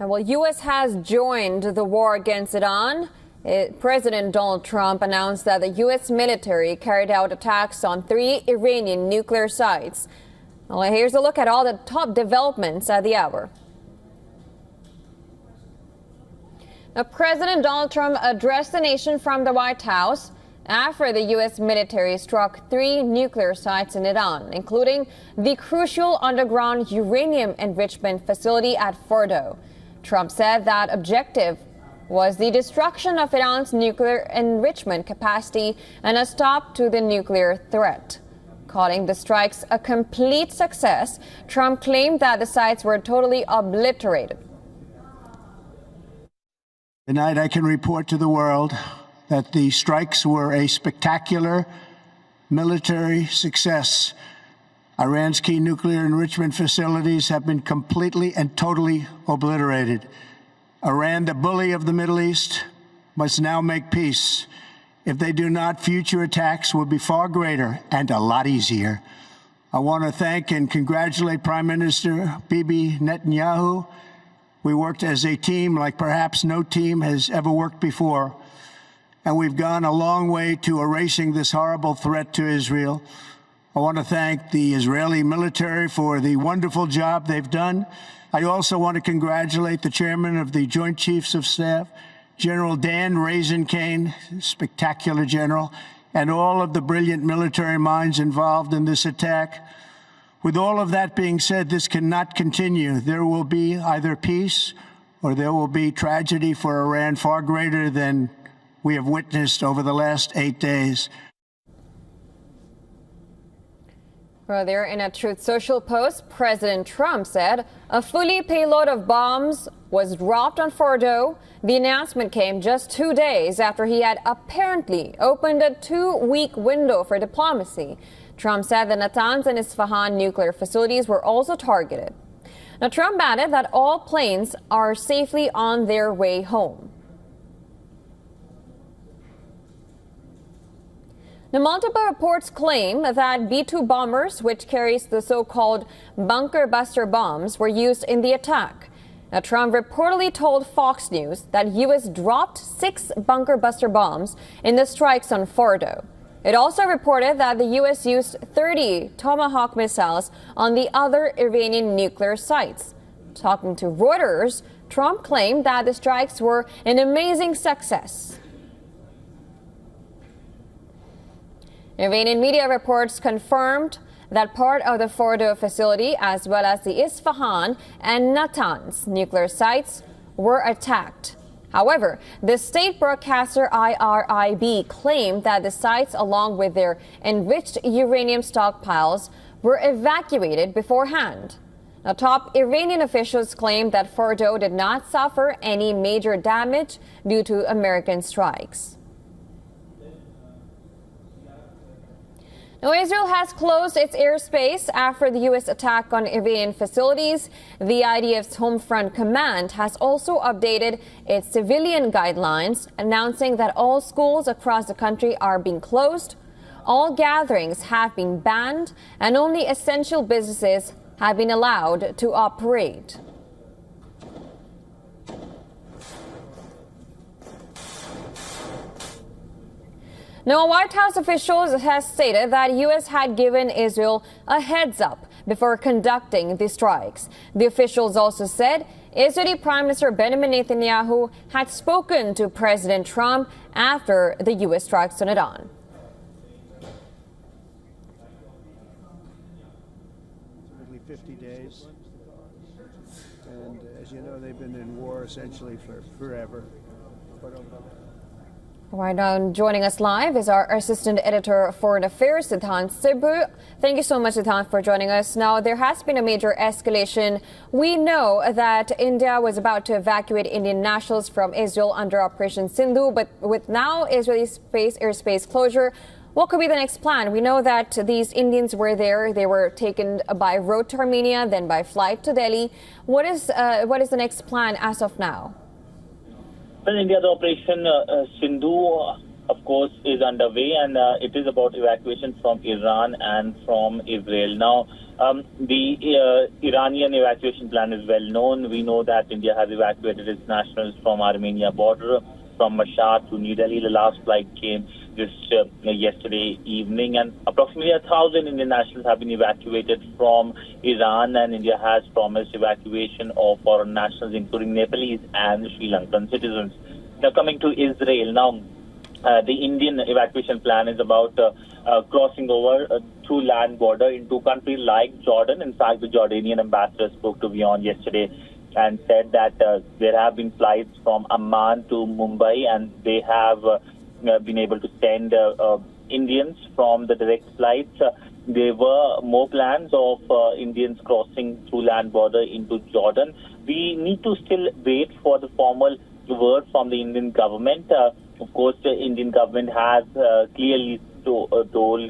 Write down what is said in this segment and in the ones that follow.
Well, U.S. has joined the war against Iran. President Donald Trump announced that the U.S. military carried out attacks on 3 Iranian nuclear sites. Well, here's a look at all the top developments at the hour. Now, President Donald Trump addressed the nation from the White House after the U.S. military struck 3 nuclear sites in Iran, including the crucial underground uranium enrichment facility at Fordo. Trump said that objective was the destruction of Iran's nuclear enrichment capacity and a stop to the nuclear threat. Calling the strikes a complete success, Trump claimed that the sites were totally obliterated. Tonight I can report to the world that the strikes were a spectacular military success. Iran's key nuclear enrichment facilities have been completely and totally obliterated. Iran, the bully of the Middle East, must now make peace. If they do not, future attacks will be far greater and a lot easier. I want to thank and congratulate Prime Minister Bibi Netanyahu. We worked as a team like perhaps no team has ever worked before. And we've gone a long way to erasing this horrible threat to Israel. I want to thank the Israeli military for the wonderful job they've done. I also want to congratulate the chairman of the Joint Chiefs of Staff, General Dan Raisin-Kane, spectacular general, and all of the brilliant military minds involved in this attack. With all of that being said, this cannot continue. There will be either peace or there will be tragedy for Iran far greater than we have witnessed over the last 8 days. Earlier in a Truth Social post, President Trump said a fully payload of bombs was dropped on Fordo. The announcement came just 2 days after he had apparently opened a 2-week window for diplomacy. Trump said the Natanz and Isfahan nuclear facilities were also targeted. Now, Trump added that all planes are safely on their way home. Now, multiple reports claim that B-2 bombers, which carries the so-called bunker buster bombs, were used in the attack. Now, Trump reportedly told Fox News that U.S. dropped 6 bunker buster bombs in the strikes on Fordo. It also reported that the U.S. used 30 Tomahawk missiles on the other Iranian nuclear sites. Talking to Reuters, Trump claimed that the strikes were an amazing success. Iranian media reports confirmed that part of the Fordo facility, as well as the Isfahan and Natanz nuclear sites, were attacked. However, the state broadcaster IRIB claimed that the sites, along with their enriched uranium stockpiles, were evacuated beforehand. Now, top Iranian officials claimed that Fordo did not suffer any major damage due to American strikes. Now, Israel has closed its airspace after the U.S. attack on Iranian facilities. The IDF's Home Front Command has also updated its civilian guidelines, announcing that all schools across the country are being closed, all gatherings have been banned, and only essential businesses have been allowed to operate. Now, a White House official has stated that U.S. had given Israel a heads up before conducting the strikes. The officials also said Israeli Prime Minister Benjamin Netanyahu had spoken to President Trump after the U.S. strikes on Iran. Approximately 50 days. And as you know, they've been in war essentially for forever. Right now, joining us live is our Assistant Editor of Foreign Affairs, Siddhant Sibbu. Thank you so much, Siddhant, for joining us. Now, there has been a major escalation. We know that India was about to evacuate Indian nationals from Israel under Operation Sindhu, but with now Israeli airspace closure, what could be the next plan? We know that these Indians were there. They were taken by road to Armenia, then by flight to Delhi. What is the next plan as of now? Well, India's Operation Sindhu of course, is underway, and it is about evacuation from Iran and from Israel. Now, the Iranian evacuation plan is well known. We know that India has evacuated its nationals from Armenia border, from Mashhad to New Delhi. The last flight came just yesterday evening, and approximately 1,000 Indian nationals have been evacuated from Iran, and India has promised evacuation of foreign nationals, including Nepalese and Sri Lankan citizens. Now, coming to Israel, now the Indian evacuation plan is about crossing over through land border into countries like Jordan. In fact, the Jordanian ambassador spoke to WION yesterday and said that there have been flights from Amman to Mumbai, and they have been able to send Indians from the direct flights. There were more plans of Indians crossing through land border into Jordan. We need to still wait for the formal word from the Indian government. Of course, the Indian government has clearly told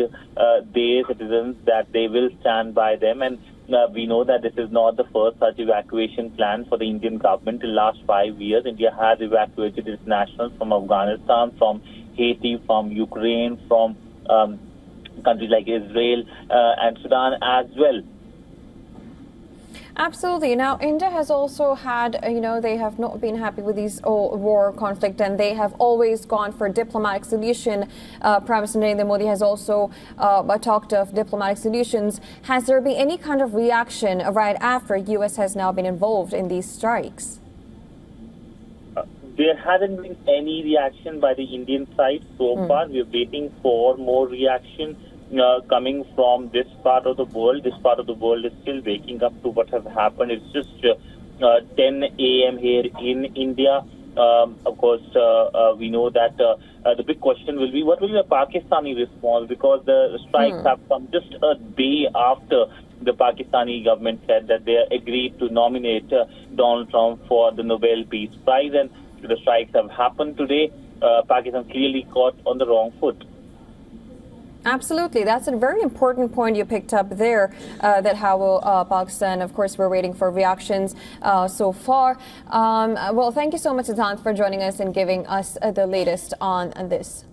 their citizens that they will stand by them, and we know that this is not the first such evacuation plan for the Indian government. In the last 5 years, India has evacuated its nationals from Afghanistan, from Haiti, from Ukraine, from countries like Israel and Sudan as well. Absolutely. Now, India has also had, they have not been happy with these war conflict, and they have always gone for diplomatic solution. Prime Minister Narendra Modi has also talked of diplomatic solutions. Has there been any kind of reaction right after U.S. has now been involved in these strikes? There hasn't been any reaction by the Indian side so far. We're waiting for more reaction coming from this part of the world. This part of the world is still waking up to what has happened. It's just 10 a.m. here in India. Of course, we know that the big question will be, what will be the Pakistani response? Because the strikes have come just a day after the Pakistani government said that they agreed to nominate Donald Trump for the Nobel Peace Prize. And the strikes have happened today. Pakistan clearly caught on the wrong foot. Absolutely. That's a very important point you picked up there, that how will Pakistan, of course, we're waiting for reactions so far. Well, thank you so much, Siddhant, for joining us and giving us the latest on this.